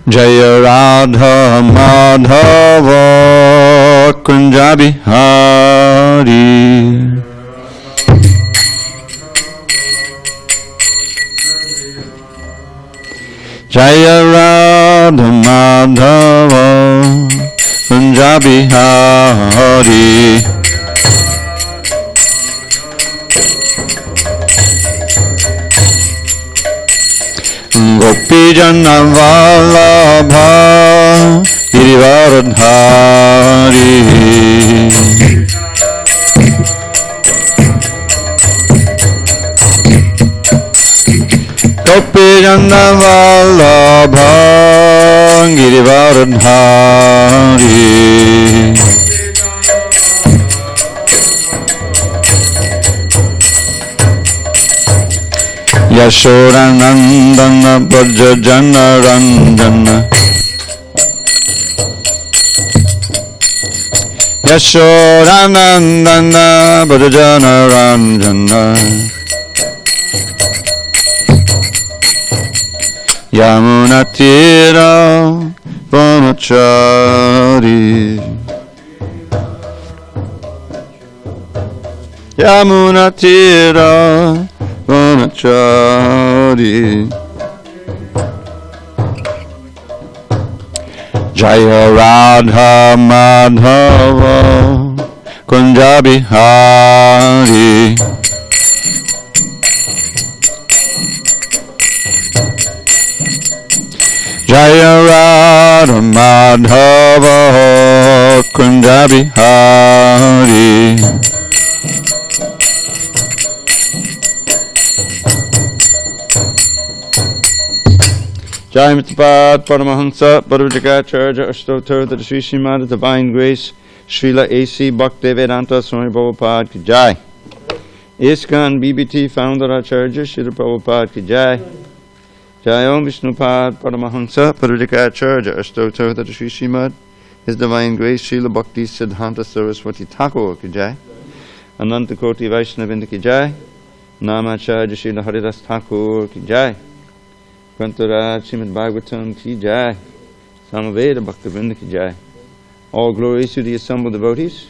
Jaya Radha Madhava Kunja Bihari. Jaya Radha Madhava Kunja Bihari. Gopi Jana Vallabha Girivaradhari. Gopi Jana Vallabha Girivaradhari. Yashodanandana Brajajana Ranjana. Yashodanandana Brajajana Ranjana. Yamunatira Brahmachari. Yamunatira Brahmachari. Jaya Radha Madhava Kunja Bihari. Jaya Radha Madhava Kunja Bihari. Jai Mitapad Paramahansa Parvajagacharya Ashtotar the Sri Srimad Divine Grace Srila A.C. Bhakti Vedanta Swami Prabhupada Ki Jai. ISKCON BBT Founder Acharya Srila Prabhupada Ki Jai. Jai Om Vishnupad Paramahansa Parvajagacharya Ashtotar the Sri Srimad His Divine Grace Srila Bhakti Siddhanta Saraswati Thakur Ki Jai. Ananta Koti Vaishnavinda Ki Jai. Namacharya Srila Haridas Thakur Ki Jai. Kantaraj Srimad Bhagavatam Ki Jai. Samaveda Bhaktivinoda Ki Jai. All glories to the assembled devotees.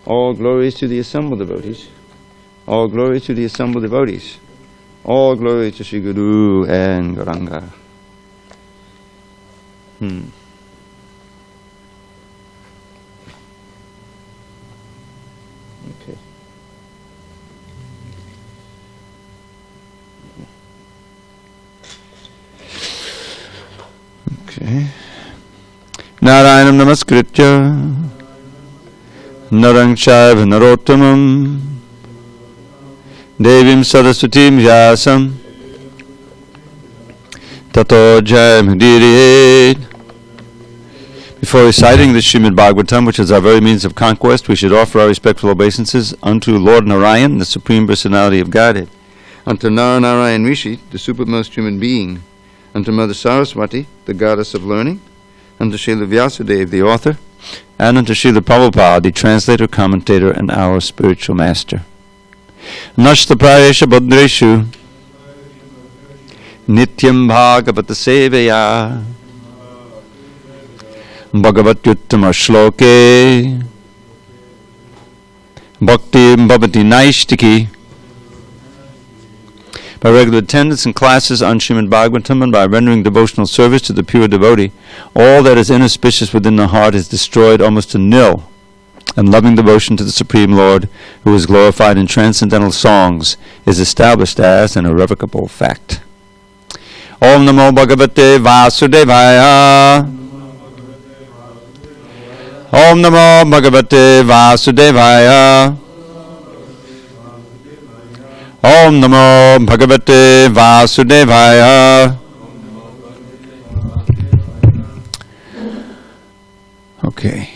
All glories to the assembled devotees. All glories to the assembled devotees. All glory to Sri Guru and Gauranga. Okay. Okay. Narayanam Namaskritya Narang Chaiva Narottamam Devim Saraswatim Vyasam Tato Jayamudiriye. Before reciting the Srimad Bhagavatam, which is our very means of conquest, we should offer our respectful obeisances unto Lord Narayan, the Supreme Personality of Godhead, unto Narayan Rishi, the supermost human being, unto Mother Saraswati, the goddess of learning, unto Srila Vyasadeva, the author, and unto Srila Prabhupada, the translator, commentator, and our spiritual master. Nashta Prayesha Badreshu Nityam Bhagavata Sevaya Bhagavatyuttama Shloke Bhakti Bhavati Naishtiki. By regular attendance in classes on Srimad Bhagavatam and by rendering devotional service to the pure devotee, all that is inauspicious within the heart is destroyed almost to nil, and loving devotion to the Supreme Lord, who is glorified in transcendental songs, is established as an irrevocable fact. Om Namo Bhagavate Vasudevaya. Om Namo Bhagavate Vasudevaya. Om Namo Bhagavate Vasudevaya. Okay.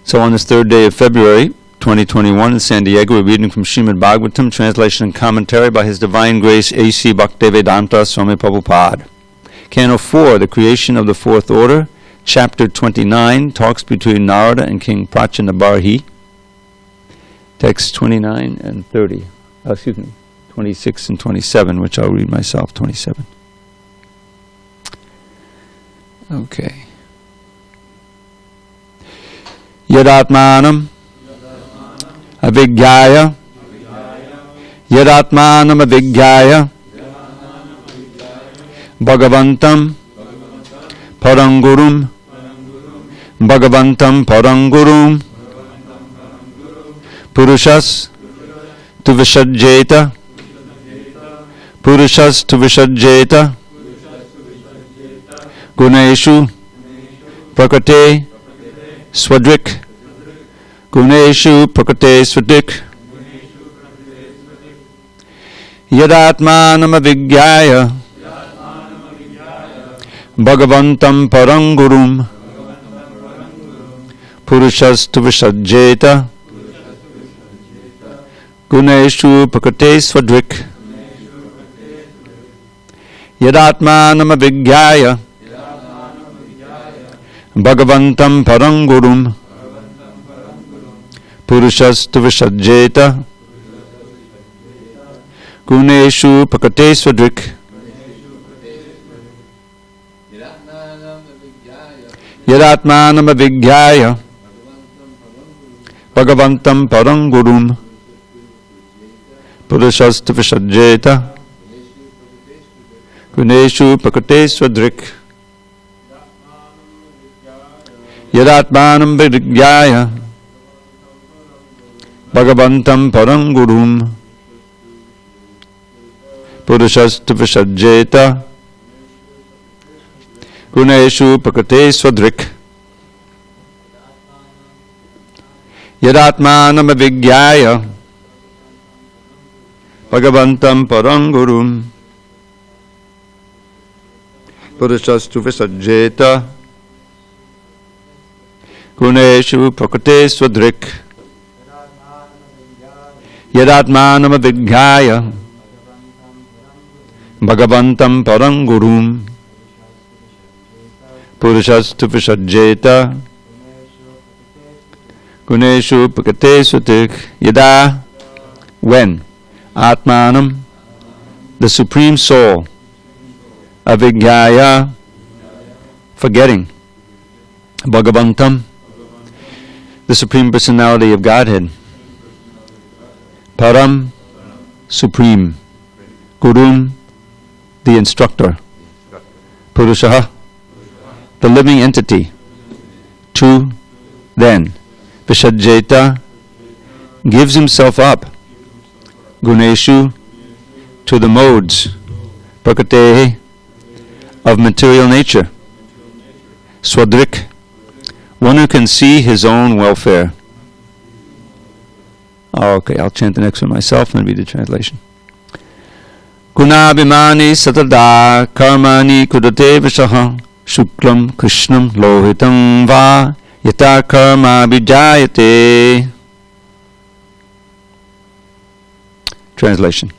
So on this third day of February, 2021 in SanDiego, we're reading from Srimad Bhagavatam, translation and commentary by His Divine Grace A.C. Bhakti Vedanta Swami Prabhupada. Canto 4, The Creation of the Fourth Order, Chapter 29, talks between Narada and King Prachinabarhi. Text 29 and 30. 26 and 27, which I'll read myself, 27. Okay. Yadatmanam avigyaya yadatmanam avigyaya Bhagavantam Parangurum Bhagavantam Parangurum Purushas Tuvishajjeta Purushas Tuvishajjeta Guneshu Prakate Swadrik Guneshu Prakate Swadrik Yadatmanam avigyaya Bhagavantam Parangurum Purushastu Vishajjeta Guneshu Prakate Svadrik Yadatmanam avigyaya Bhagavantam Parangurum Purushastu Vishajjeta Guneshu Prakate Svadrik Yadatmanam avigyaya Bhagavantam Parangurum Purushastu Vishajjeta Guneshu Prakate Swadrik Yadatmanam avigyaya Bhagavantam Parangurum Purushastu Vishajjeta Guneshu Prakate Swadrik Yadatmanam avigyaya Bhagavantam Parangurum Purushastu Vishajjeta Guneshu Prakate Swadrik Yadatmanam avigyaya Bhagavantam Parangurum Purushastu Vishajjeta Guneshu Prakate Swadrik Yada, when Atmanam, the Supreme Soul, avigyaya, forgetting, Bhagavantam, the Supreme Personality of Godhead, Param, Supreme, Gurum, the Instructor, Purushaha, the living entity, to, then, Vishajjeta, gives himself up, Guneshu, to the modes, Prakate, of material nature, Swadrik, one who can see his own welfare. Okay, I'll chant the next one myself and then read the translation. Gunabhimani satada karmani kudate vishaha shuklam krishnam lohitam va yata karma vijayate. Translation.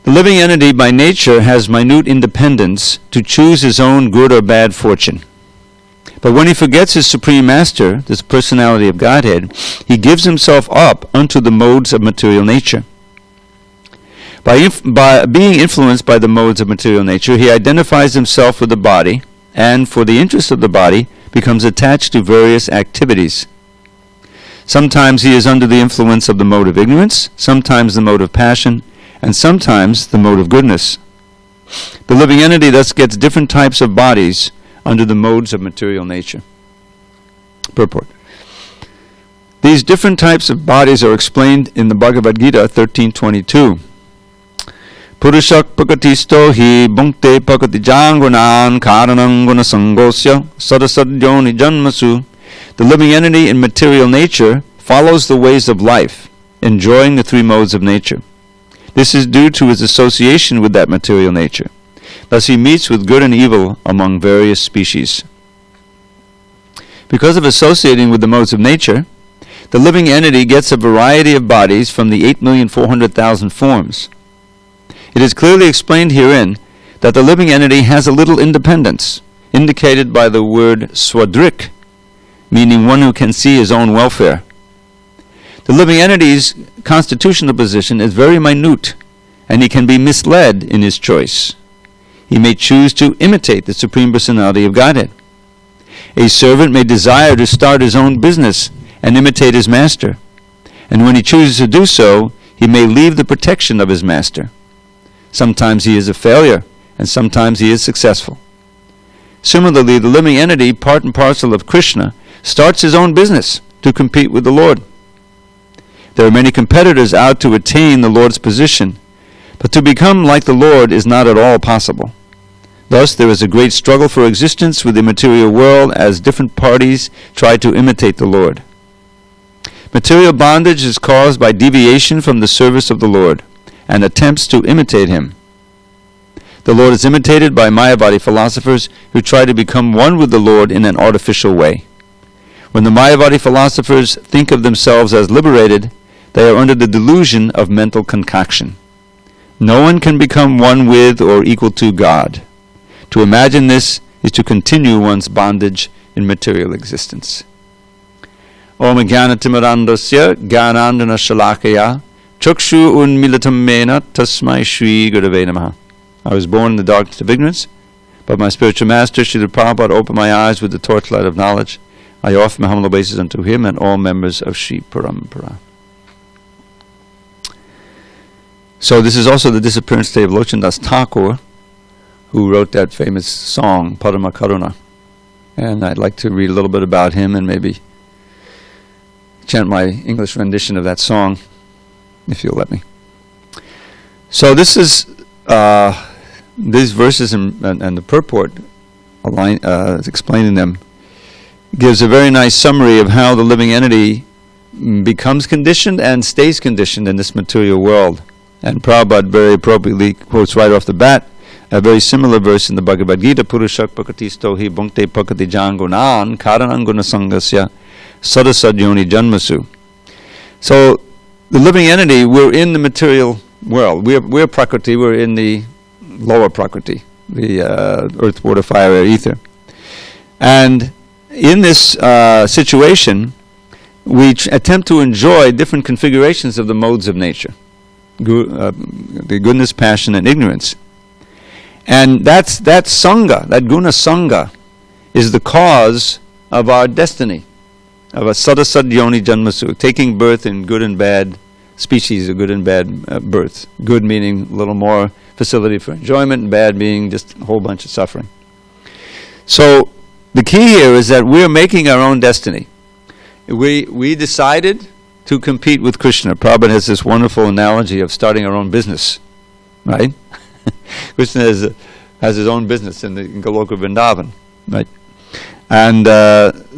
The living entity by nature has minute independence to choose his own good or bad fortune. But when he forgets his Supreme Master, this personality of Godhead, he gives himself up unto the modes of material nature. By being influenced by the modes of material nature, he identifies himself with the body, and for the interest of the body, becomes attached to various activities. Sometimes he is under the influence of the mode of ignorance, sometimes the mode of passion, and sometimes the mode of goodness. The living entity thus gets different types of bodies under the modes of material nature. Purport. These different types of bodies are explained in the Bhagavad Gita 13:22. Purushak pakatisto hi bhunkte pakatijangunan karanam gunasangosya sadasadyoni janmasu. The living entity in material nature follows the ways of life, enjoying the three modes of nature. This is due to his association with that material nature. Thus he meets with good and evil among various species. Because of associating with the modes of nature, the living entity gets a variety of bodies from the 8,400,000 forms. It is clearly explained herein that the living entity has a little independence, indicated by the word swadrik, meaning one who can see his own welfare. The living entity's constitutional position is very minute, and he can be misled in his choice. he may choose to imitate the Supreme Personality of Godhead. A servant may desire to start his own business and imitate his master. And when he chooses to do so, he may leave the protection of his master. Sometimes he is a failure, and sometimes he is successful. Similarly, the living entity, part and parcel of Krishna, starts his own business to compete with the Lord. There are many competitors out to attain the Lord's position, but to become like the Lord is not at all possible. Thus, there is a great struggle for existence with the material world as different parties try to imitate the Lord. Material bondage is caused by deviation from the service of the Lord and attempts to imitate him. The Lord is imitated by Mayavadi philosophers who try to become one with the Lord in an artificial way. When the Mayavadi philosophers think of themselves as liberated, they are under the delusion of mental concoction. No one can become one with or equal to God. To imagine this is to continue one's bondage in material existence. Om Jnanatimidandasya Jnanandana Shalakaya Chakshu Unmilitam Mena Tasmai Shri Gurave Namaha. I was born in the darkness of ignorance, but my spiritual master, Srila Prabhupada, opened my eyes with the torchlight of knowledge. I offer my humble obeisances unto him and all members of Sri Parampara. So this is also the disappearance day of Lochandas Thakur, who wrote that famous song, Parama Karuna. And I'd like to read a little bit about him and maybe chant my English rendition of that song, if you'll let me. So this is, these verses and the purport, explaining them, gives a very nice summary of how the living entity becomes conditioned and stays conditioned in this material world. And Prabhupada very appropriately quotes right off the bat a very similar verse in the Bhagavad Gita, Purushak Pakatisto hi bhunkte pakati jangunan karananguna sangasya sadasadyoni janmasu. So, the living entity, we're in the material world. We're Prakriti, we're in the lower Prakriti, the earth, water, fire, air, ether. And in this situation, we attempt to enjoy different configurations of the modes of nature. The goodness, passion, and ignorance. And that sangha, that guna sangha, is the cause of our destiny, of a sadasadyoni janmasu, taking birth in good and bad species of good and bad birth. Good meaning a little more facility for enjoyment, and bad meaning just a whole bunch of suffering. So the key here is that we're making our own destiny. We decided to compete with Krishna. Prabhupada has this wonderful analogy of starting our own business, right? Krishna has his own business in Goloka Vrindavan, right? And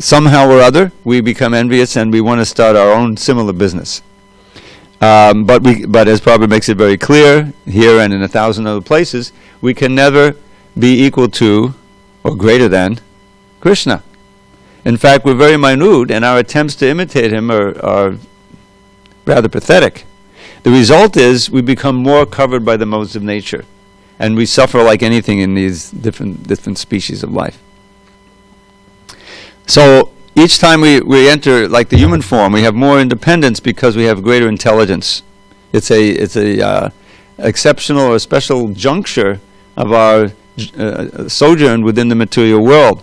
somehow or other, we become envious and we want to start our own similar business. But as Prabhupada makes it very clear, here and in 1,000 other places, we can never be equal to or greater than Krishna. In fact, we're very minute, and our attempts to imitate him are rather pathetic. The result is we become more covered by the modes of nature, and we suffer like anything in these different species of life. So each time we enter, like the human form, we have more independence because we have greater intelligence. It's a exceptional or special juncture of our sojourn within the material world.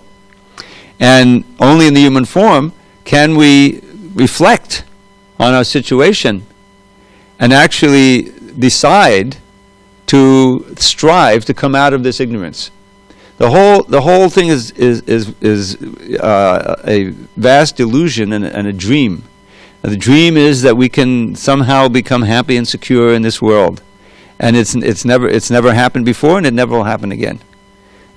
And only in the human form can we reflect on our situation and actually decide to strive to come out of this ignorance. The whole thing is a vast illusion and a dream. The dream is that we can somehow become happy and secure in this world, and it's never happened before, and it never will happen again.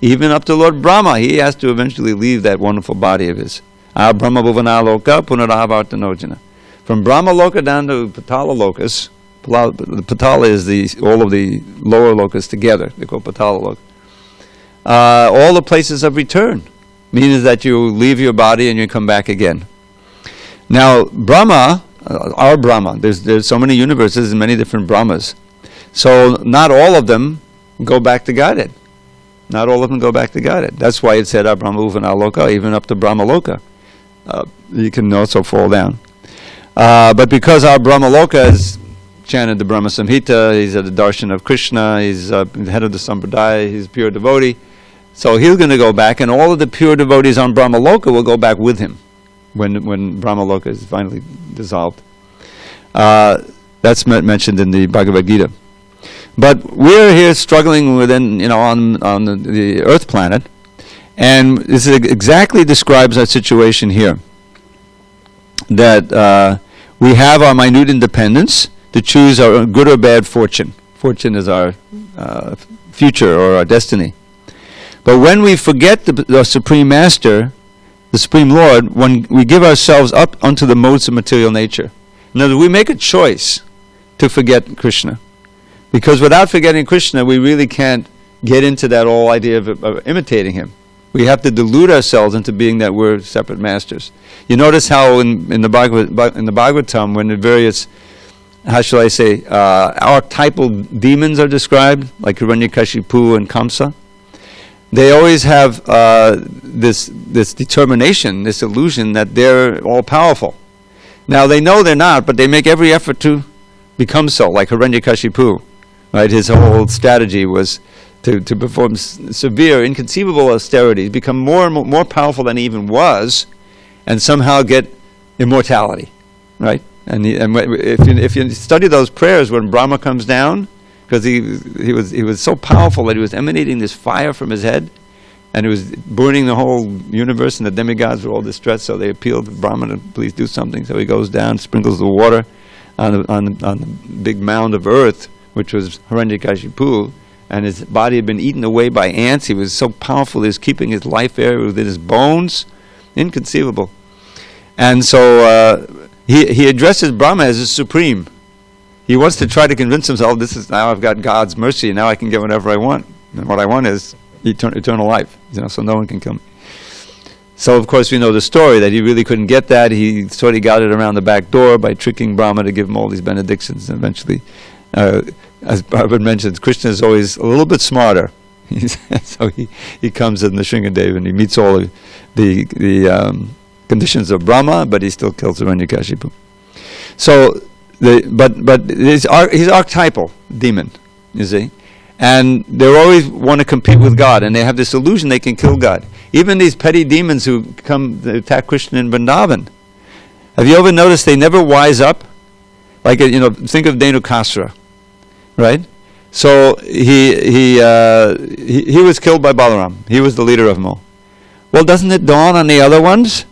Even up to Lord Brahma, he has to eventually leave that wonderful body of his. Brahma bhuvana loka punaravartanojana. From Brahma loka down to Patala lokas. The Patala is all of the lower lokas together. They call Patala loka. All the places of return, meaning that you leave your body and you come back again. Now, Brahma, our Brahma, there's so many universes and many different Brahmas. So not all of them go back to Godhead. Not all of them go back to Godhead. That's why it said Brahma Uvana Loka, even up to Brahma Loka. You can also fall down. But because our Brahma Loka is chanted the Brahma Samhita, he's at the darshan of Krishna, he's the head of the Sampradaya, he's a pure devotee. So he's going to go back, and all of the pure devotees on Brahmaloka will go back with him when Brahmaloka is finally dissolved. That's mentioned in the Bhagavad Gita. But we're here struggling within, on the Earth planet, and this exactly describes our situation here. That we have our minute independence to choose our good or bad fortune. Fortune is our future or our destiny. But when we forget the Supreme Master, the Supreme Lord, when we give ourselves up unto the modes of material nature, in other words, we make a choice to forget Krishna. Because without forgetting Krishna, we really can't get into that whole idea of imitating him. We have to delude ourselves into being that we're separate masters. You notice how in the Bhagavatam, when the various, how shall I say, archetypal demons are described, like Hiranyakashipu and Kamsa, they always have this determination, this illusion that they're all powerful. Now they know they're not, but they make every effort to become so, like Hiranyakashipu. Right? His whole strategy was to perform severe, inconceivable austerities, become more and more powerful than he even was, and somehow get immortality. Right? And if you study those prayers when Brahma comes down, because he was so powerful that he was emanating this fire from his head, and it was burning the whole universe, and the demigods were all distressed, so they appealed to Brahma to please do something. So he goes down, sprinkles the water on the big mound of earth, which was Hiranyakashipu, and his body had been eaten away by ants. He was so powerful, he was keeping his life air within his bones. Inconceivable. And so he addresses Brahma as his supreme. He wants to try to convince himself, now I've got God's mercy, and now I can get whatever I want. And what I want is eternal life, so no one can kill me. So of course we know the story, that he really couldn't get that. He sort of got it around the back door by tricking Brahma to give him all these benedictions. And eventually, as Barbara mentions, Krishna is always a little bit smarter. So he comes in the Shringadev and he meets all of the conditions of Brahma, but he still kills Hiranyakashipu. So but he's archetypal demon, you see, and they always want to compete with God, and they have this illusion they can kill God. Even these petty demons who come to attack Krishna in Vrindavan, have you ever noticed they never wise up? Like think of Dhenukasura, right? So he was killed by Balaram. He was the leader of them all. Well, doesn't it dawn on the other ones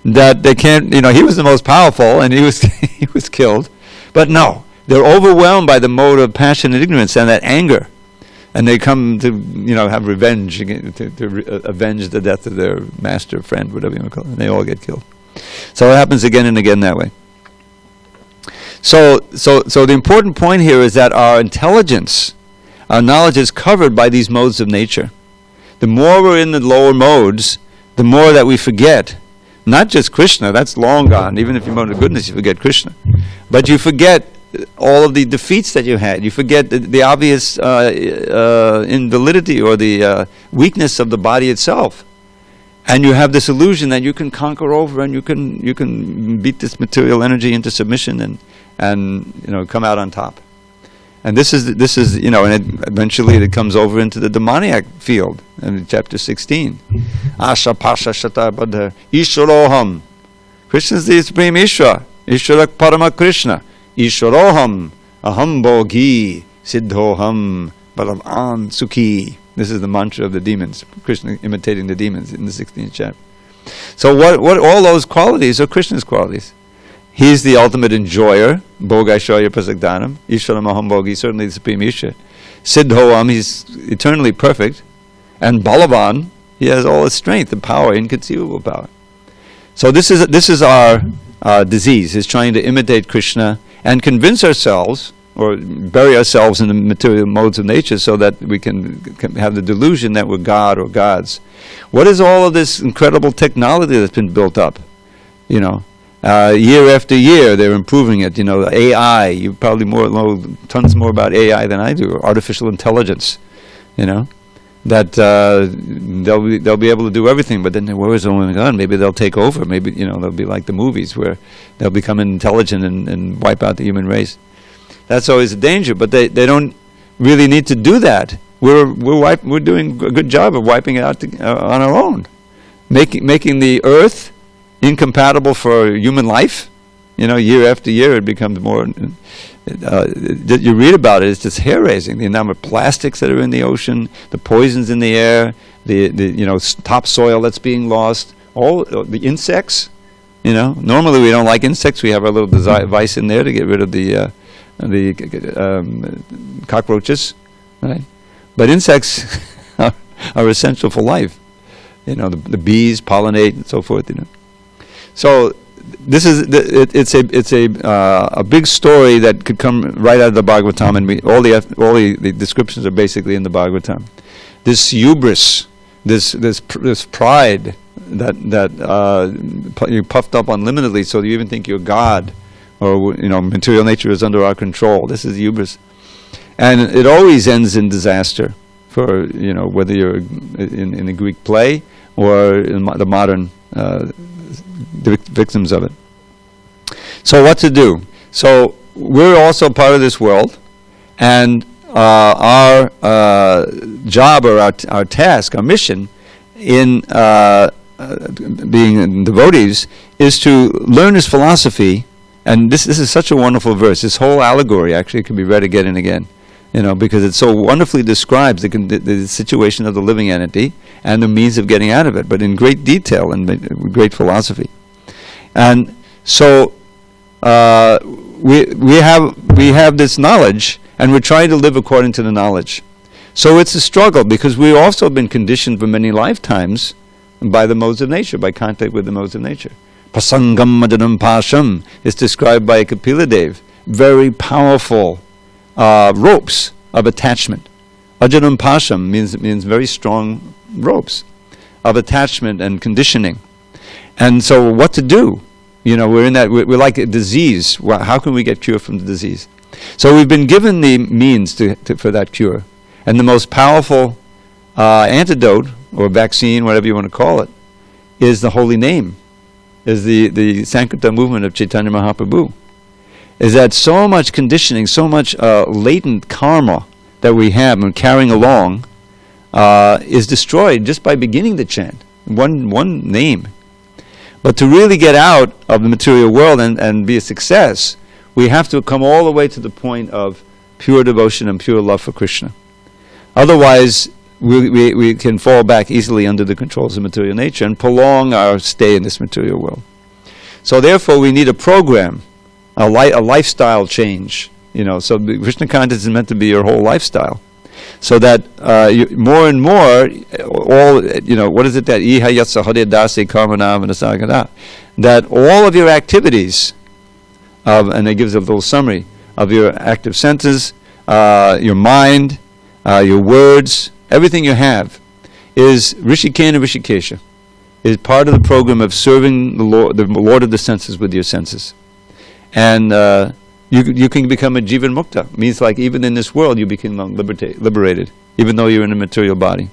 that they can't? He was the most powerful, and he was killed. But no, they're overwhelmed by the mode of passion and ignorance and that anger, and they come to have revenge, to avenge the death of their master, friend, whatever you want to call it. And they all get killed. So it happens again and again that way. So the important point here is that our intelligence, our knowledge is covered by these modes of nature. The more we're in the lower modes, the more that we forget. Not just Krishna, that's long gone. Even if you go to goodness, you forget Krishna. But you forget all of the defeats that you had. You forget the obvious invalidity or the weakness of the body itself. And you have this illusion that you can conquer over, and you can beat this material energy into submission and come out on top. And this is and eventually it comes over into the demoniac field in chapter 16. Asha Pasha Shata Badha Ishwaroham. Krishna is the supreme Ishwara. Ishwara Parama Krishna. Ishwaroham Aham Bhogi Siddhoham Balavam Sukhi. This is the mantra of the demons. Krishna imitating the demons in the 16th chapter. So what all those qualities are Krishna's qualities. He's the ultimate enjoyer, Bhogaishwarya Prasakdanam, Ishwaram Aham Bhogi, certainly the Supreme Ishwar. Siddhoam, he's eternally perfect. And Balavan, he has all his strength, the power, inconceivable power. So this is our disease, is trying to imitate Krishna and convince ourselves, or bury ourselves in the material modes of nature so that we can have the delusion that we're God or gods. What is all of this incredible technology that's been built up? Year after year, they're improving it. AI. You probably know tons more about AI than I do. Artificial intelligence. That they'll be able to do everything. But then where is the God? Maybe they'll take over. Maybe they'll be like the movies where they'll become intelligent and wipe out the human race. That's always a danger. But they don't really need to do that. We're doing a good job of wiping it out on our own, making the earth incompatible for human life. Year after year it becomes more. You read about it; it's just hair-raising. The number of plastics that are in the ocean, the poisons in the air, the topsoil that's being lost, all the insects. Normally we don't like insects. We have our little device in there to get rid of the cockroaches, right? But insects are essential for life. The bees pollinate and so forth. So this is it's a big story that could come right out of the Bhagavatam, and all the descriptions are basically in the Bhagavatam. This hubris, this pride that you're puffed up unlimitedly, so you even think you're God, or material nature is under our control. This is hubris, and it always ends in disaster for whether you're in the Greek play or in the modern victims of it. So what to do? So we're also part of this world, and our job or our task, our mission in being devotees is to learn his philosophy. And this is such a wonderful verse. This whole allegory actually can be read again and again, because it so wonderfully describes the situation of the living entity and the means of getting out of it, but in great detail and great philosophy. And so we have this knowledge, and we're trying to live according to the knowledge. So it's a struggle, because we've also been conditioned for many lifetimes by the modes of nature, by contact with the modes of nature. Pasangam madanam pasham is described by Kapila Dev. Very powerful ropes of attachment. Ajanam pasham means very strong ropes of attachment and conditioning. And so what to do? We're in that, we're like a disease. How can we get cure from the disease? So we've been given the means for that cure. And the most powerful antidote, or vaccine, whatever you want to call it, is the holy name, is the Sankirtan movement of Chaitanya Mahaprabhu. Is that so much conditioning, so much latent karma that we have and carrying along is destroyed just by beginning the chant, one name. But to really get out of the material world and be a success, we have to come all the way to the point of pure devotion and pure love for Krishna. Otherwise, we can fall back easily under the controls of material nature and prolong our stay in this material world. So therefore, we need a program, a lifestyle change. So Krishna consciousness is meant to be your whole lifestyle. So that more and more, what is it that Iha Yatsa Hare Dasi Karmana Vinasagada, that all of your activities and it gives a little summary of your active senses, your mind, your words, everything you have is Rishikena Rishikesha, is part of the program of serving the Lord of the senses with your senses. And you can become a Jivan Mukta. Means like even in this world you become liberated, even though you're in a material body.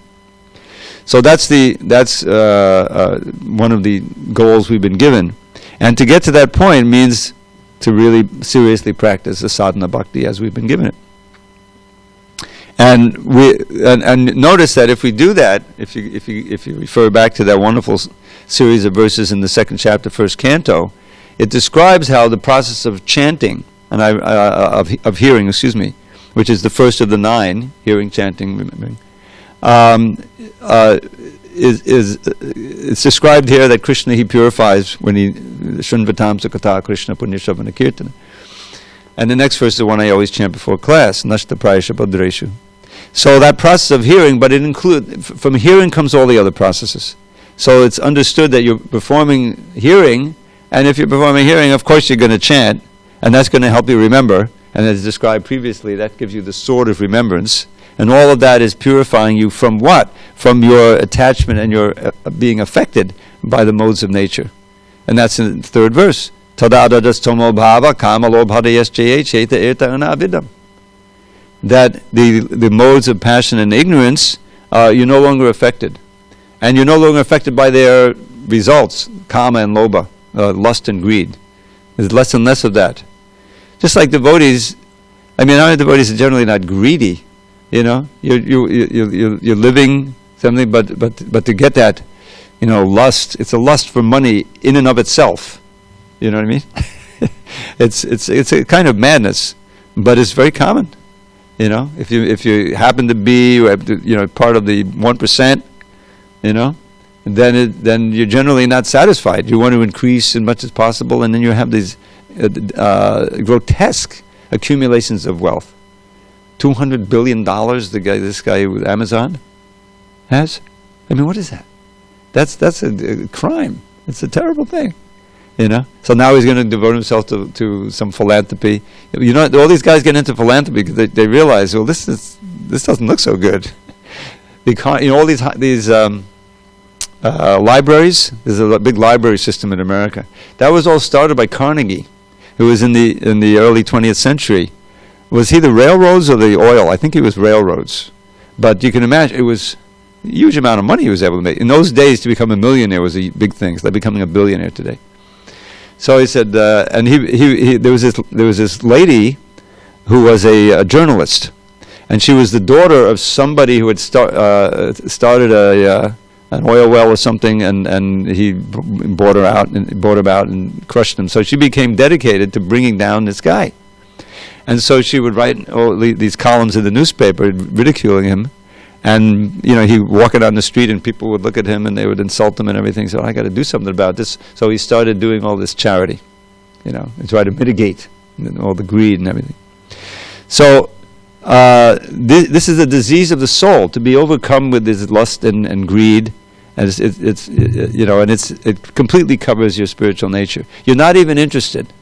So that's one of the goals we've been given. And to get to that point means to really seriously practice the sadhana bhakti as we've been given it. And notice that if we do that, if you refer back to that wonderful series of verses in the second chapter, first canto, it describes how the process of chanting and of hearing, which is the first of the 9, hearing, chanting, remembering, it's described here that Krishna he purifies when he Shunvatam Sakata Krishna Punyashavana Kirtana. And the next verse is the one I always chant before class, Nashta Prayasha Bhadreshu. So that process of hearing, but it includes, from hearing comes all the other processes. So it's understood that you're performing hearing, and if you're performing hearing, of course you're going to chant, and that's going to help you remember. And as described previously, that gives you the sword of remembrance. And all of that is purifying you from what? From your attachment and your being affected by the modes of nature. And that's in the third verse. Tadadadas tomo bhava kamalo bhadayaschaye cheta erta anavidam. That the modes of passion and ignorance, you're no longer affected. And you're no longer affected by their results, kama and lobha, lust and greed. There's less and less of that. Just like devotees, I mean, our devotees are generally not greedy. You know, you're living something, but to get that, you know, lust. It's a lust for money in and of itself. You know what I mean? It's a kind of madness, but it's very common. You know, if you happen to be, you know, part of the 1%, you know, then you're generally not satisfied. You want to increase as much as possible, and then you have these grotesque accumulations of wealth. $200 billion. This guy with Amazon has. I mean, what is that? That's a crime. It's a terrible thing. You know. So now he's going to devote himself to some philanthropy. You know, all these guys get into philanthropy because they realize, well, this doesn't look so good. Because, you know, all these libraries. There's a big library system in America. That was all started by Carnegie, who was in the early 20th century. Was he the railroads or the oil? I think he was railroads. But you can imagine, it was a huge amount of money he was able to make. In those days, to become a millionaire was a big thing. It's like becoming a billionaire today. So he said, and there was this lady who was a journalist, and she was the daughter of somebody who had started an oil well or something, and he bought her out and crushed him. So she became dedicated to bringing down this guy. And so she would write these columns in the newspaper ridiculing him. And, you know, he walking down the street and people would look at him and they would insult him and everything. So I got to do something about this. So he started doing all this charity, you know, and try to mitigate all the greed and everything. So this is a disease of the soul, to be overcome with this lust and greed. And it's you know, and it completely covers your spiritual nature. You're not even interested.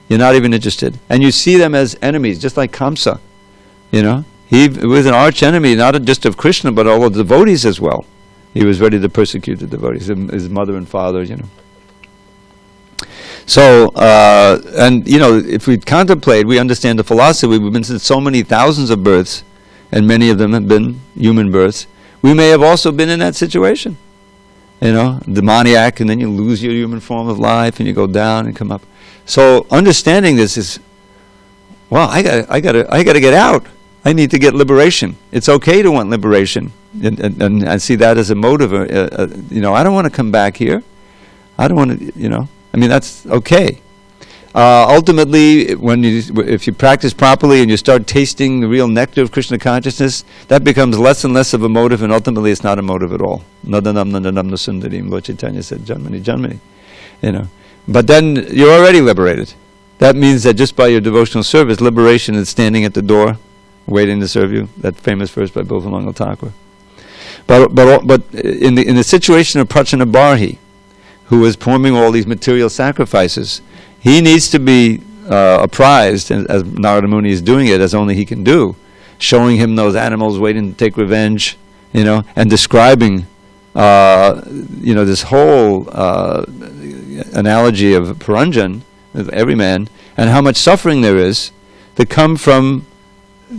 You're not even interested. And you see them as enemies, just like Kamsa, you know. He was an arch enemy, not just of Krishna, but all of the devotees as well. He was ready to persecute the devotees, his mother and father, you know. So, and, you know, if we contemplate, we understand the philosophy. We've been through so many thousands of births, and many of them have been human births. We may have also been in that situation, you know, demoniac, and then you lose your human form of life, and you go down and come up. So, understanding this is, well, I gotta get out. I need to get liberation. It's okay to want liberation, and I see that as a motive. You know, I don't want to come back here. I don't want to. You know, I mean, that's okay. Ultimately, if you practice properly and you start tasting the real nectar of Krishna consciousness, that becomes less and less of a motive, and ultimately, it's not a motive at all. Nadanam nadanam nasundarim, Lord Chaitanya said, Janmani Janmani. You know, but then you're already liberated. That means that just by your devotional service, liberation is standing at the door, waiting to serve you. That famous verse by Bhakti Thakur. But in the situation of Prachanabarhi, who is performing all these material sacrifices, he needs to be apprised, as Narada Muni is doing it, as only he can do, showing him those animals waiting to take revenge, you know, and describing, you know, this whole analogy of Puranjan, of every man, and how much suffering there is that come from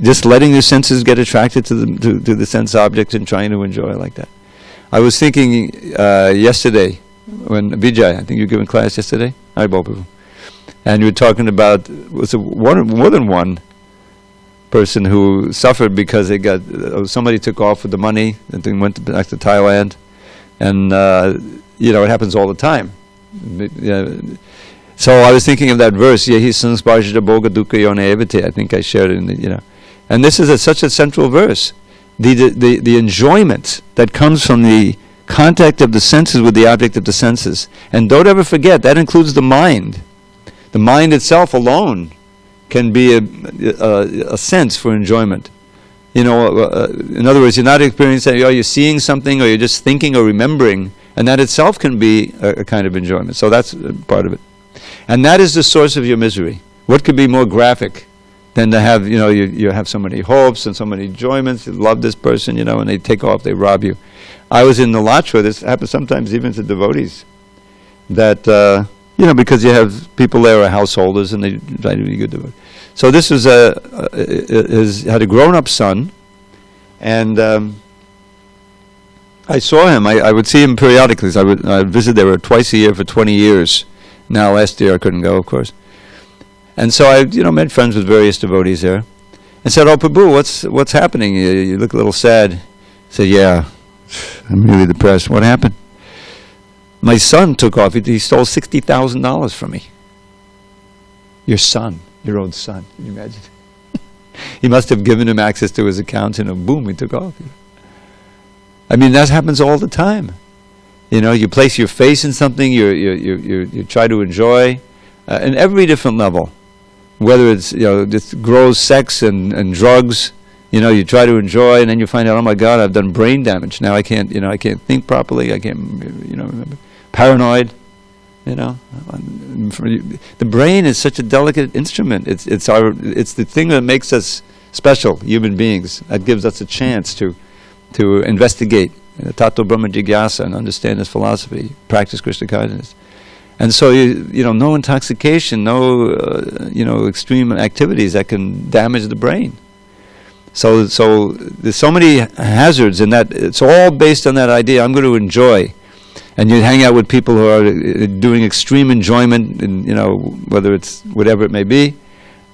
just letting your senses get attracted to the sense object and trying to enjoy like that. I was thinking yesterday, when Vijay, I think you were giving class yesterday, and you were talking about more than one person who suffered because they got somebody took off with the money and then went back to Thailand, and you know, it happens all the time. So I was thinking of that verse, Yehi Sansparshita Bhoga Dukkha Yone Evite. I think I shared it in the, you know. And this is such a central verse. The enjoyment that comes from the contact of the senses with the object of the senses. And don't ever forget, that includes the mind. The mind itself alone can be a sense for enjoyment. You know, in other words, you're not experiencing, you're seeing something, or you're just thinking or remembering, and that itself can be a kind of enjoyment. So that's part of it. And that is the source of your misery. What could be more graphic than to have, you know, you have so many hopes and so many enjoyments, you love this person, you know, and they take off, they rob you. I was in the Latra, this happens sometimes even to devotees, that, you know, because you have people there who are householders and they try to be good devotees. So this was had a grown-up son, and I saw him. I would see him periodically. So I would visit there twice a year for 20 years. Now, last year I couldn't go, of course. And so I, you know, made friends with various devotees there. and said, "Oh, Prabhu, what's happening? You look a little sad." I said, "Yeah, I'm really depressed. What happened?" "My son took off. He stole $60,000 from me." Your son, your own son. Can you imagine? He must have given him access to his accounts, and boom, he took off. I mean, that happens all the time. You place your faith in something, you try to enjoy, in every different level. Whether it's, this gross sex and drugs, you try to enjoy, and then you find out, oh my God, I've done brain damage. Now I can't think properly. I can't, remember. Paranoid. The brain is such a delicate instrument. It's the thing that makes us special, human beings. That gives us a chance to investigate Tato Brahma Jigyasa and understand this philosophy, practice Krishna consciousness. And so no intoxication, no extreme activities that can damage the brain. So there's so many hazards in that. It's all based on that idea. I'm going to enjoy. And you hang out with people who are doing extreme enjoyment, and whether it's whatever it may be,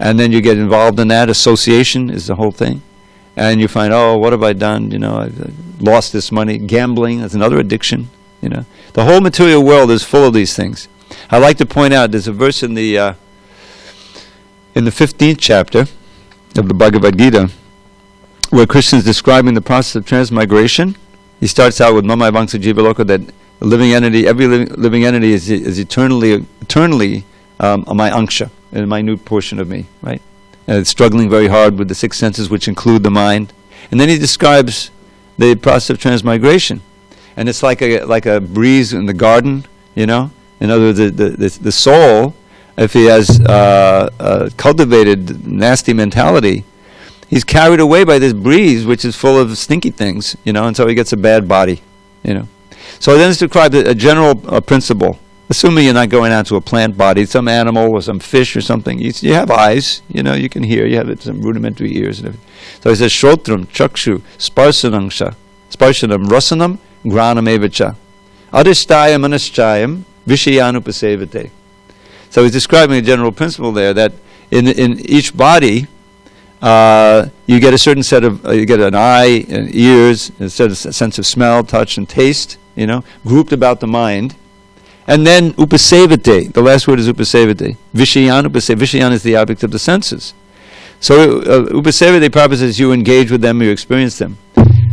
and then you get involved in that. Association is the whole thing, and you find, oh, what have I done? I've lost this money. Gambling is another addiction. The whole material world is full of these things. I like to point out there's a verse in the 15th chapter of the Bhagavad Gita where Krishna is describing the process of transmigration. He starts out with Mamai Vangsa Jiva Loka, that living entity, every living entity is eternally my anksha, a minute portion of me, right? And it's struggling very hard with the six senses, which include the mind. And then he describes the process of transmigration, and it's like a breeze in the garden, In other words, the soul, if he has cultivated nasty mentality, he's carried away by this breeze, which is full of stinky things, and so he gets a bad body, So then it's described a general principle. Assuming you're not going out to a plant body, some animal or some fish or something. You have eyes, you can hear. You have some rudimentary ears and everything. So he says, Shrotram, Chakshu, Sparsanam, Rasanam, Granam Evacha, Adhishtayam, Anaschayam, Vishayanupasevate. So he's describing a general principle there that in each body, you get a certain set of, you get an eye, and ears, a sense of smell, touch, and taste, grouped about the mind. And then upasevate, the last word is upasevate. Vishayan is the object of the senses. So upasevate purpose is you engage with them, you experience them.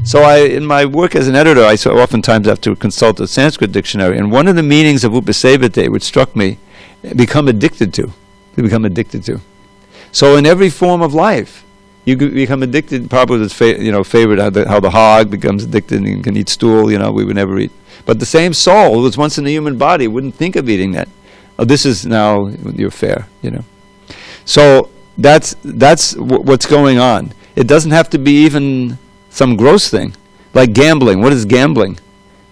So in my work as an editor, I oftentimes have to consult a Sanskrit dictionary, and one of the meanings of upasevate, which struck me, become addicted to. So in every form of life, you become addicted. Prabhupada is favorite how the hog becomes addicted and can eat stool. We would never eat. But the same soul who was once in the human body wouldn't think of eating that. Oh, this is now your fare. So that's what's going on. It doesn't have to be even some gross thing, like gambling. What is gambling?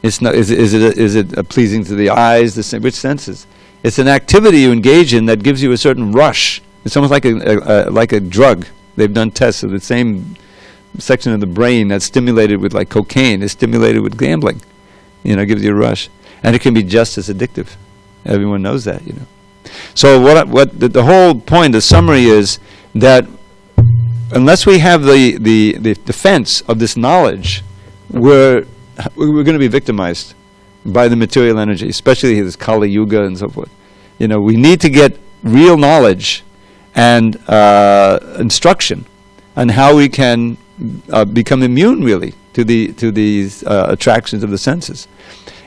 It's not. Is it pleasing to the eyes? Which senses? It's an activity you engage in that gives you a certain rush. It's almost like a drug. They've done tests of the same section of the brain that's stimulated with like cocaine is stimulated with gambling. Gives you a rush, and it can be just as addictive. Everyone knows that. So what the whole point, the summary is that unless we have the defense of this knowledge, we're going to be victimized by the material energy, especially this Kali Yuga and so forth. We need to get real knowledge and instruction on how we can become immune, really, to these attractions of the senses.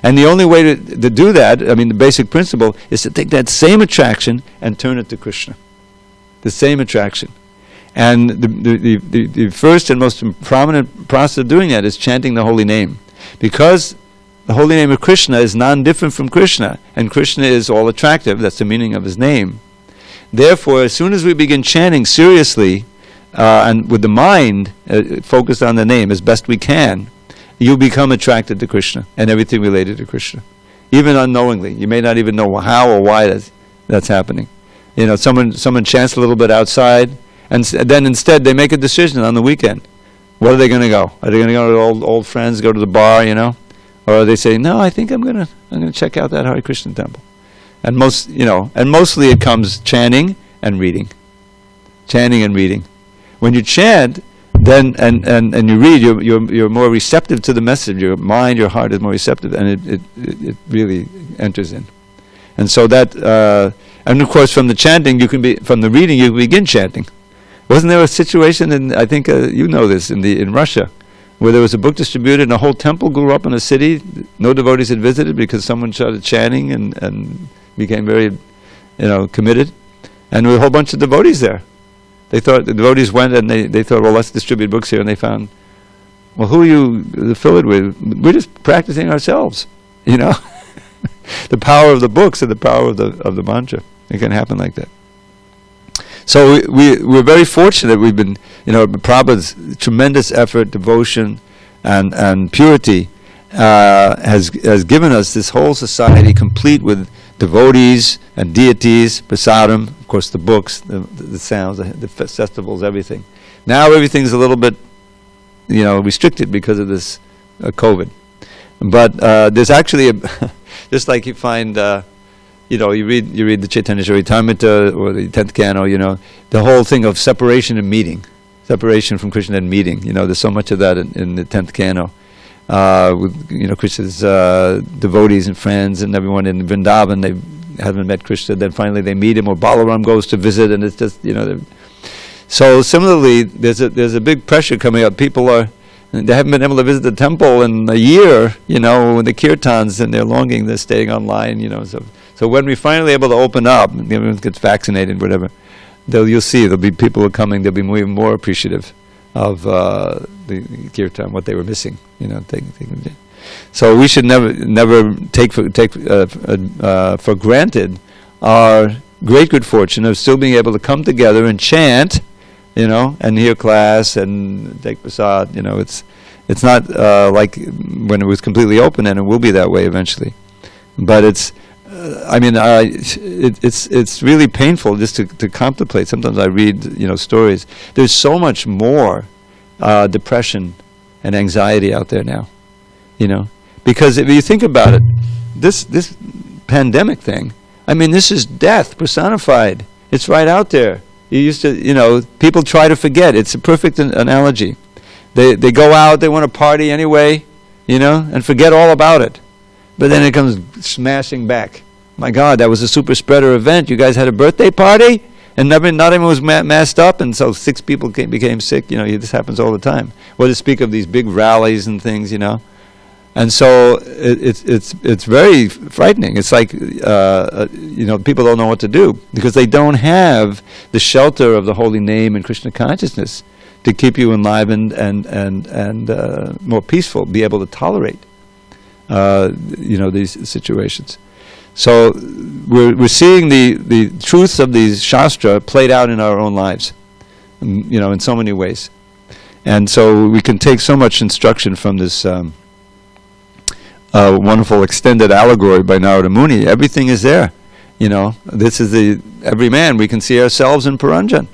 And the only way to do that, the basic principle, is to take that same attraction and turn it to Krishna. The same attraction. And the first and most prominent process of doing that is chanting the holy name. Because the holy name of Krishna is non-different from Krishna, and Krishna is all attractive. That's the meaning of his name. Therefore, as soon as we begin chanting seriously, and with the mind focused on the name as best we can, you become attracted to Krishna and everything related to Krishna, even unknowingly. You may not even know how or why that's happening. Someone chants a little bit outside, and then instead they make a decision on the weekend. What are they going to go? Are they going to go to old friends, go to the bar, or they say, no, I think I'm going to check out that Hare Krishna temple. And mostly it comes chanting and reading. Chanting and reading. when you chant, then and you read, you're more receptive to the message. Your mind, your heart is more receptive, and it really enters in. And so that, and of course, from the chanting, from the reading, you begin chanting. Wasn't there a situation in, I think you know this, in Russia, where there was a book distributed and a whole temple grew up in a city no devotees had visited because someone started chanting and became very, committed, and there were a whole bunch of devotees there. They thought, the devotees went and they thought, well, let's distribute books here, and they found, well, who are you to fill it with? We're just practicing ourselves, The power of the books and the power of the mantra. It can happen like that. So we're very fortunate. We've been, Prabhupada's tremendous effort, devotion, and purity has given us this whole society complete with devotees and deities, prasadam, of course the books, the sounds, the festivals, everything. Now everything's a little bit, restricted because of this COVID. But there's actually just like you find. You read the Chaitanya Charitamrita or the 10th canto, the whole thing of separation and meeting, separation from Krishna and meeting. There's so much of that in the 10th canto. With, Krishna's devotees and friends and everyone in Vrindavan, they haven't met Krishna, then finally they meet him, or Balaram goes to visit, and it's just, So similarly, there's a big pressure coming up. People they haven't been able to visit the temple in a year, when the kirtans, and they're longing, they're staying online, So when we're finally able to open up, and everyone gets vaccinated, whatever, you'll see there'll be people who are coming, they'll be even more appreciative of the kirtan, what they were missing, So we should never take for granted our great good fortune of still being able to come together and chant, and hear class and take prasad. It's not like when it was completely open, and it will be that way eventually. But it's really painful just to contemplate. Sometimes I read stories. There's so much more depression and anxiety out there now, because if you think about it, this pandemic thing, this is death personified. It's right out there. You used to, people try to forget. It's a perfect analogy. They go out, they want to party anyway, and forget all about it. But then it comes smashing back. My God, that was a super spreader event. You guys had a birthday party, and not everyone was masked up, and so 6 people became sick. This happens all the time. What to speak of these big rallies and things, And so it's very frightening. It's like people don't know what to do because they don't have the shelter of the holy name and Krishna consciousness to keep you enlivened and more peaceful, be able to tolerate these situations. So we're seeing the truths of these shastra played out in our own lives, in so many ways, and so we can take so much instruction from this. Wonderful extended allegory by Narada Muni. Everything is there. This is every man. We can see ourselves in Puranjan.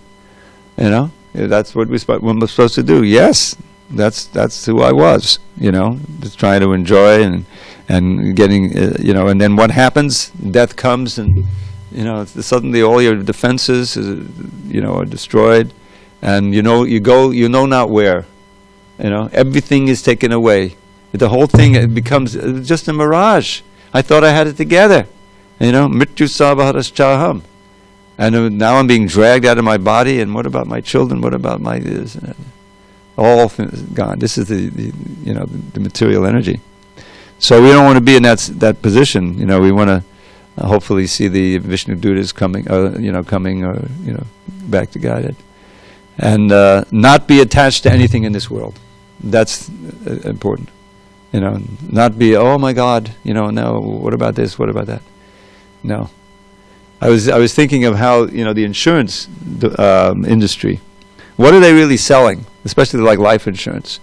That's what we're supposed to do. Yes, that's who I was. Just trying to enjoy and getting. And then what happens? Death comes, and suddenly all your defenses, are destroyed, and you know not where. Everything is taken away. The whole thing, it becomes just a mirage. I thought I had it together. Mrityu sabharas chaham. And now I'm being dragged out of my body, and what about my children? What about my this? All gone. This is the material energy. So we don't want to be in that position. We want to hopefully see the Vishnu Dutas coming, back to Godhead. And not be attached to anything in this world. That's important. Not be, oh my God, no, what about this, what about that? No. I was thinking of how, the insurance industry, what are they really selling? Especially like life insurance,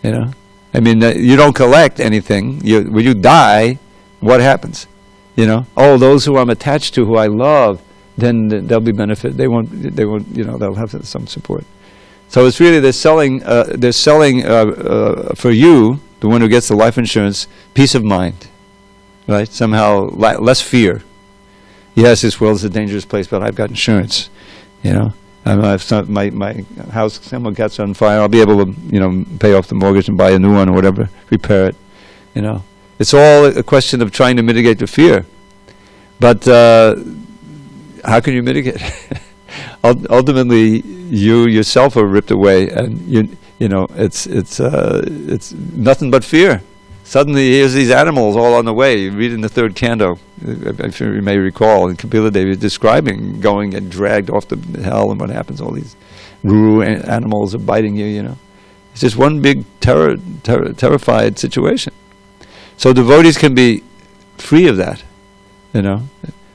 you don't collect anything. When you die, what happens? Those who I'm attached to, who I love, then they'll be benefit. They won't, they'll have some support. So it's really, they're selling for you, the one who gets the life insurance, peace of mind, right? Somehow less fear. Yes, this world is a dangerous place, but I've got insurance, If my house someone gets on fire, I'll be able to, pay off the mortgage and buy a new one or whatever, repair it. It's all a question of trying to mitigate the fear. But how can you mitigate? Ultimately, you yourself are ripped away, and it's nothing but fear. Suddenly, here's these animals all on the way. You read in the third canto, if you may recall, and Kapila Devi is describing going and dragged off to hell and what happens. All these guru animals are biting you. It's just one big terrified situation. So devotees can be free of that,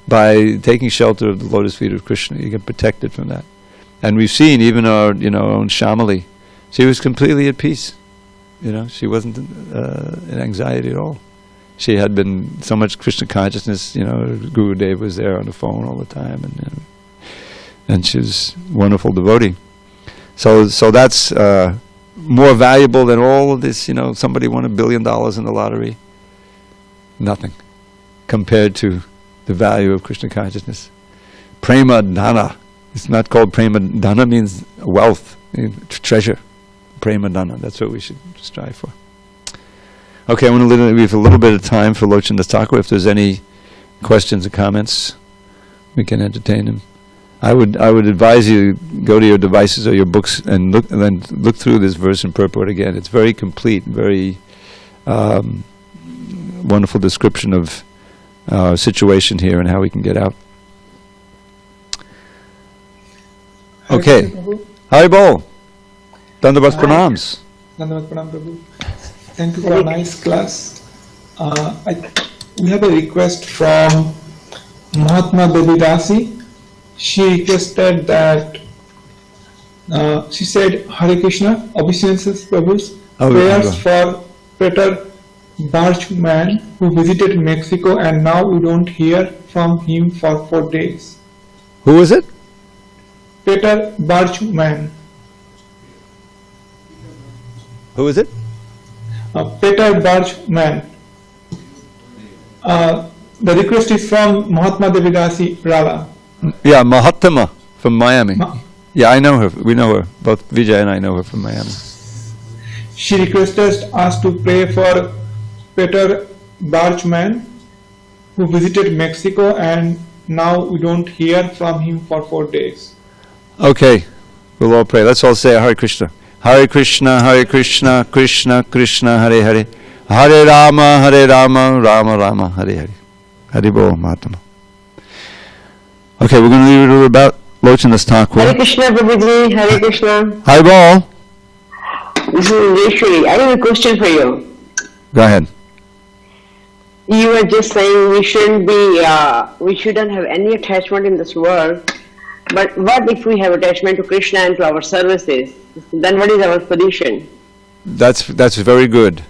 by taking shelter of the lotus feet of Krishna. You get protected from that. And we've seen even our, own Shamali. She was completely at peace. She wasn't in anxiety at all. She had been so much Krishna consciousness. Guru Dev was there on the phone all the time, and she was a wonderful devotee. So that's more valuable than all of this. Somebody won $1 billion in the lottery. Nothing compared to the value of Krishna consciousness. Prema Dana. It's not called Prema Dana, means wealth, treasure. Prema Dana. That's what we should strive for. Okay, we have a little bit of time for Lochan Das Thakur. If there's any questions or comments, we can entertain them. I would advise you go to your devices or your books and then look through this verse and purport again. It's very complete, very wonderful description of our situation here and how we can get out. Okay. Hari Bol. Dandavat Pranams. Dandavat Pranam, Prabhu. Thank you for a nice class. We have a request from Mahatma Dravida Dasa. She requested that, she said, Hare Krishna, obeisances, Prabhus, prayers for Peter Barchman, who visited Mexico and now we don't hear from him for 4 days. Who is it? Peter Barchman. Who is it? Peter Barchman. The request is from Mahatma Dravida Dasa Rava. Yeah, Mahatma from Miami. Yeah, I know her. We know her. Both Vijay and I know her from Miami. She requested us to pray for Peter Barchman, who visited Mexico and now we don't hear from him for 4 days. Okay, we'll all pray. Let's all say Hare Krishna. Hare Krishna, Krishna Krishna, Hare Hare. Hare Rama, Rama Rama, Hare Hare. Hare Bol, Mahatma. Okay, we're going to leave it about Lochan Das Thakur. Hare Krishna, Prabhuji. Hare Krishna. Hare Bol. This is Vishwari. I have a question for you. Go ahead. You were just saying we shouldn't have any attachment in this world. But what if we have attachment to Krishna and to our services? Then what is our position? That's very good.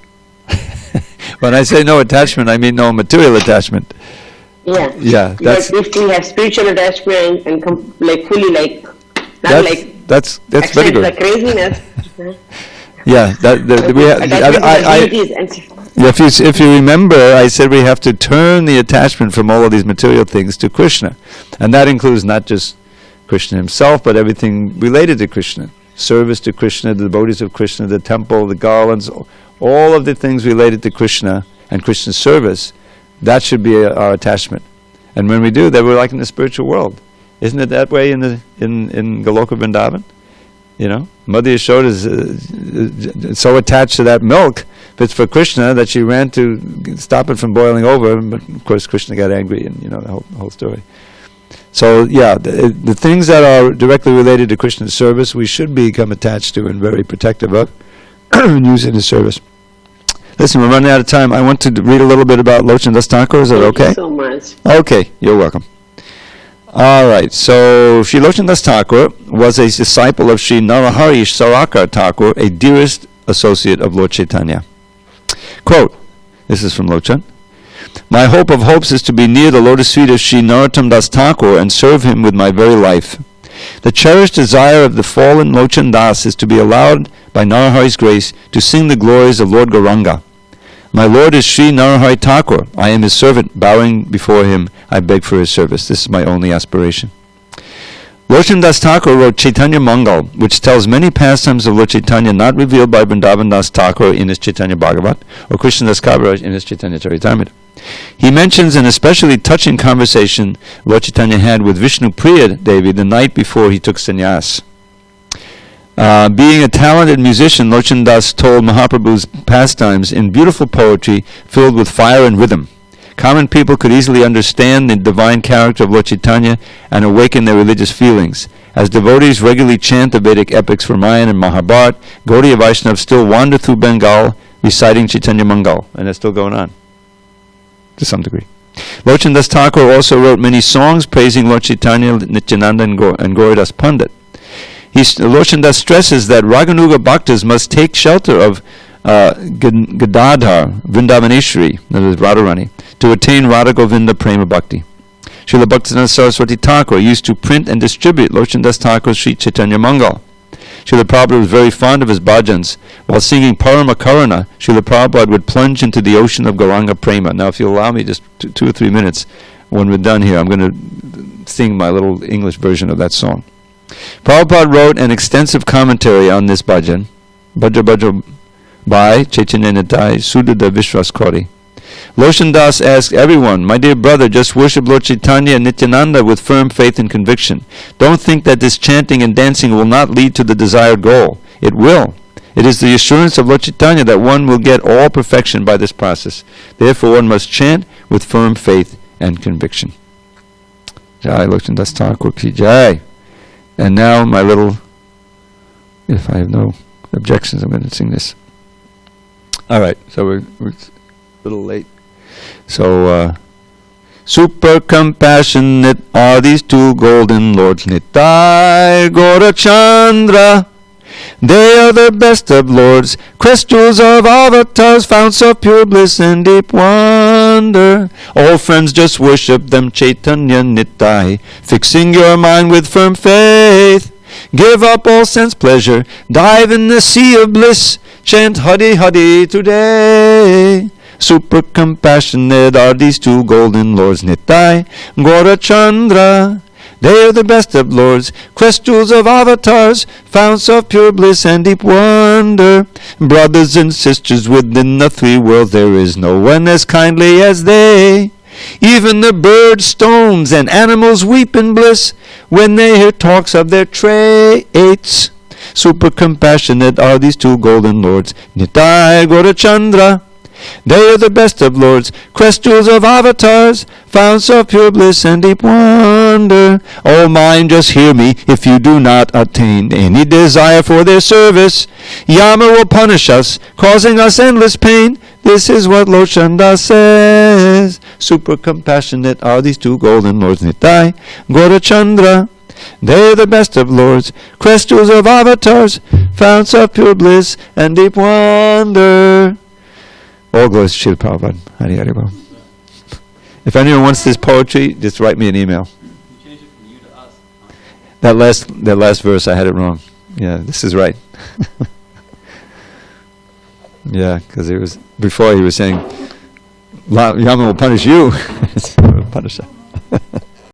When I say no attachment, I mean no material attachment. Yeah. Yeah. But if we have spiritual attachment and fully that's very good. The craziness. Yeah. If you remember, I said we have to turn the attachment from all of these material things to Krishna, and that includes not just Krishna himself, but everything related to Krishna. Service to Krishna, the devotees of Krishna, the temple, the garlands, all of the things related to Krishna and Krishna's service, that should be our attachment. And when we do that, we're like in the spiritual world. Isn't it that way in Goloka Vrindavan? Mother Yashoda is so attached to that milk, if it's for Krishna, that she ran to stop it from boiling over, but of course Krishna got angry and the whole story. So yeah, the things that are directly related to Krishna's service, we should become attached to and very protective of and use in his service. Listen, we're running out of time. I want to read a little bit about Lochan Das Thakur. Is that okay? Thank you so much. Okay, you're welcome. All right, so Sri Lochan Das Thakur was a disciple of Sri Narahari Sarakar Thakur, a dearest associate of Lord Chaitanya. Quote, this is from Lochan. My hope of hopes is to be near the lotus feet of Sri Narottam Das Thakur and serve him with my very life. The cherished desire of the fallen Lochan Das is to be allowed by Narahari's grace to sing the glories of Lord Gauranga. My Lord is Sri Narahari Thakur. I am his servant. Bowing before him, I beg for his service. This is my only aspiration. Lochan Das Thakur wrote Chaitanya Mangal, which tells many pastimes of Lord Chaitanya not revealed by Vrindavan Das Thakur in his Chaitanya Bhagavat or Krishna Das Kaviraj in his Chaitanya Charitamrita. He mentions an especially touching conversation Lord Chaitanya had with Vishnu Priya Devi the night before he took sannyas. Being a talented musician, Lochan Das told Mahaprabhu's pastimes in beautiful poetry filled with fire and rhythm. Common people could easily understand the divine character of Lord Chaitanya and awaken their religious feelings. As devotees regularly chant the Vedic epics Ramayana and Mahabharata, Gaudiya Vaishnavas still wander through Bengal reciting Chaitanya Mangal, and that's still going on to some degree. Lochan Das Thakur also wrote many songs praising Lord Chaitanya, Nityananda, and Gauridas Pandit. Lochan Das stresses that Raganuga Bhaktas must take shelter of Gadadhar, Vrindavaneshwari, that is Radharani, to attain Radha Govinda Prema Bhakti. Srila Bhaktivinoda Saraswati Thakur used to print and distribute Lochan Das Thakur's Sri Chaitanya Mangal. Srila Prabhupada was very fond of his bhajans. While singing Parama Karana, Srila Prabhupada would plunge into the ocean of Gauranga Prema. Now, if you'll allow me just 2 or 3 minutes, when we're done here, I'm going to sing my little English version of that song. Prabhupada wrote an extensive commentary on this bhajan, Bhaja Bhaja by Chaitanya Nitai Sudhada Vishwas Kori. Lochan Das asked everyone, my dear brother, just worship Lord Chaitanya and Nityananda with firm faith and conviction. Don't think that this chanting and dancing will not lead to the desired goal. It will. It is the assurance of Lord Chaitanya that one will get all perfection by this process. Therefore, one must chant with firm faith and conviction. Jai Lochan Das Thakur ki jai. And now my little, if I have no objections, I'm going to sing this. All right, so we're a little late. So, super compassionate are these 2 golden lords, Nitai Gaurachandra. They are the best of lords, crest jewels of avatars, founts of pure bliss and deep wonder. All friends just worship them, Chaitanya Nitai, fixing your mind with firm faith. Give up all sense pleasure, dive in the sea of bliss, chant Hari Hari today. Super compassionate are these 2 golden lords, Nitai Gaurachandra. They are the best of lords, crest jewels of avatars, founts of pure bliss and deep wonder. Brothers and sisters within the 3 worlds, there is no one as kindly as they. Even the birds, stones, and animals weep in bliss when they hear talks of their traits. Super compassionate are these 2 golden lords, Nitai Gaurachandra. They are the best of lords, crest jewels of avatars, founts of pure bliss and deep wonder. O mind, just hear me, if you do not attain any desire for their service, Yama will punish us, causing us endless pain. This is what Lochan Das says. Super compassionate are these 2 golden lords, Nitai Gaurachandra. They are the best of lords, crest jewels of avatars, founts of pure bliss and deep wonder. All glories to Srila Prabhupada. Hari Hari Bol. If anyone wants this poetry, just write me an email. You changed it from you to us. That last verse, I had it wrong. Yeah, this is right. Yeah, because it was before he was saying, Yama will punish you. Punish us.